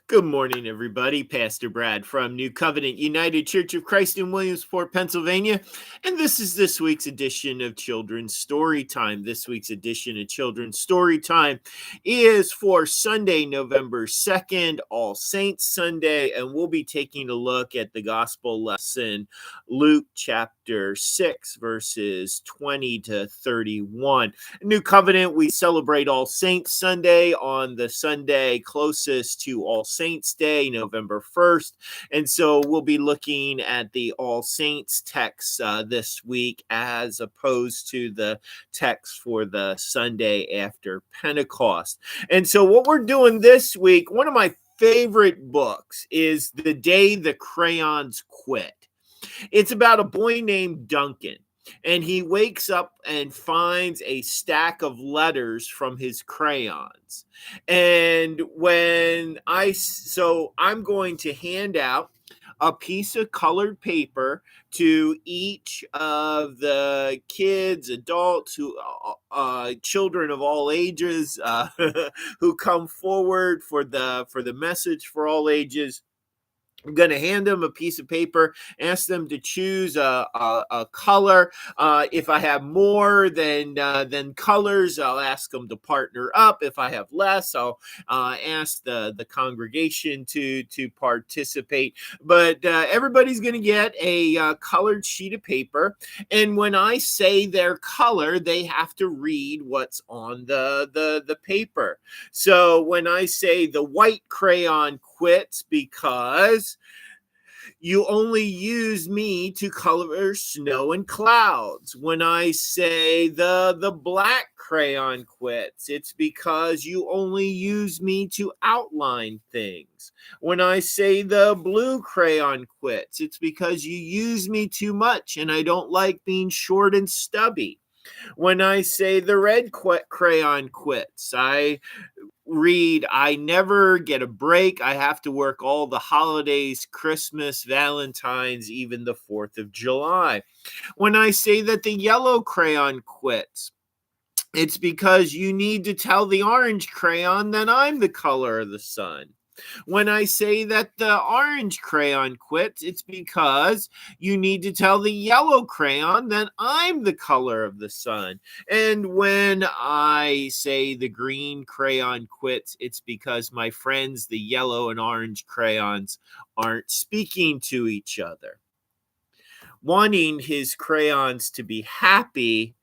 Good morning, everybody. Pastor Brad from New Covenant United Church of Christ in Williamsport, Pennsylvania. And this is this week's edition of Children's Story Time. This week's edition of Children's Story Time is for Sunday, November 2nd, All Saints Sunday. And we'll be taking a look at the gospel lesson, Luke chapter 6, verses 20 to 31. New Covenant, we celebrate All Saints Sunday on the Sunday closest to All Saints Day, November 1st. And so we'll be looking at the All Saints text this week as opposed to the text for the Sunday after Pentecost. And so what we're doing this week, one of my favorite books is The Day the Crayons Quit. It's about a boy named Duncan. And he wakes up and finds a stack of letters from his crayons. And I'm going to hand out a piece of colored paper to each of the kids, adults, children of all ages, who come forward for the message for all ages. I'm going to hand them a piece of paper, ask them to choose a color. If I have more than colors, I'll ask them to partner up. If I have less, I'll ask the congregation to participate. But everybody's going to get a colored sheet of paper. And when I say their color, they have to read what's on the paper. So when I say the white crayon quits because you only use me to color snow and clouds. When I say the black crayon quits, it's because you only use me to outline things. When I say the blue crayon quits, it's because you use me too much and I don't like being short and stubby. When I say the red crayon quits, I never get a break. I have to work all the holidays, Christmas, Valentine's, even the 4th of July. When I say that the yellow crayon quits, it's because you need to tell the orange crayon that I'm the color of the sun. When I say that the orange crayon quits, it's because you need to tell the yellow crayon that I'm the color of the sun. And when I say the green crayon quits, it's because my friends, the yellow and orange crayons, aren't speaking to each other. Wanting his crayons to be happy,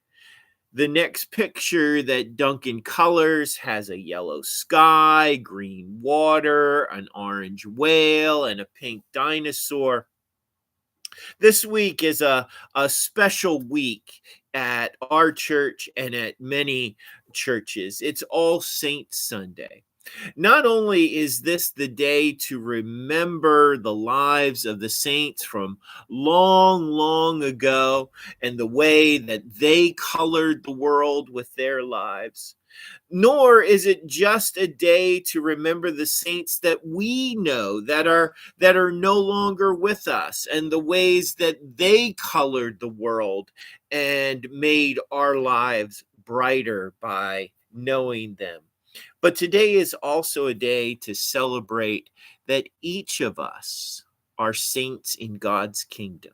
the next picture that Duncan colors has a yellow sky, green water, an orange whale, and a pink dinosaur. This week is a special week at our church and at many churches. It's All Saints Sunday. Not only is this the day to remember the lives of the saints from long, long ago and the way that they colored the world with their lives, nor is it just a day to remember the saints that we know that are no longer with us and the ways that they colored the world and made our lives brighter by knowing them. But today is also a day to celebrate that each of us are saints in God's kingdom.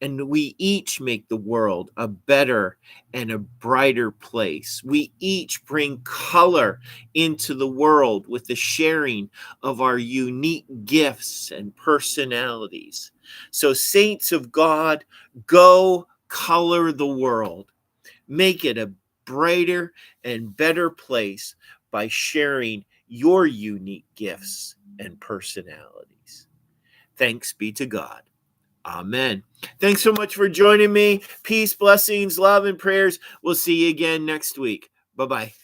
And we each make the world a better and a brighter place. We each bring color into the world with the sharing of our unique gifts and personalities. So, saints of God, go color the world. Make it a brighter and better place by sharing your unique gifts and personalities. Thanks be to God. Amen. Thanks so much for joining me. Peace, blessings, love, and prayers. We'll see you again next week. Bye-bye.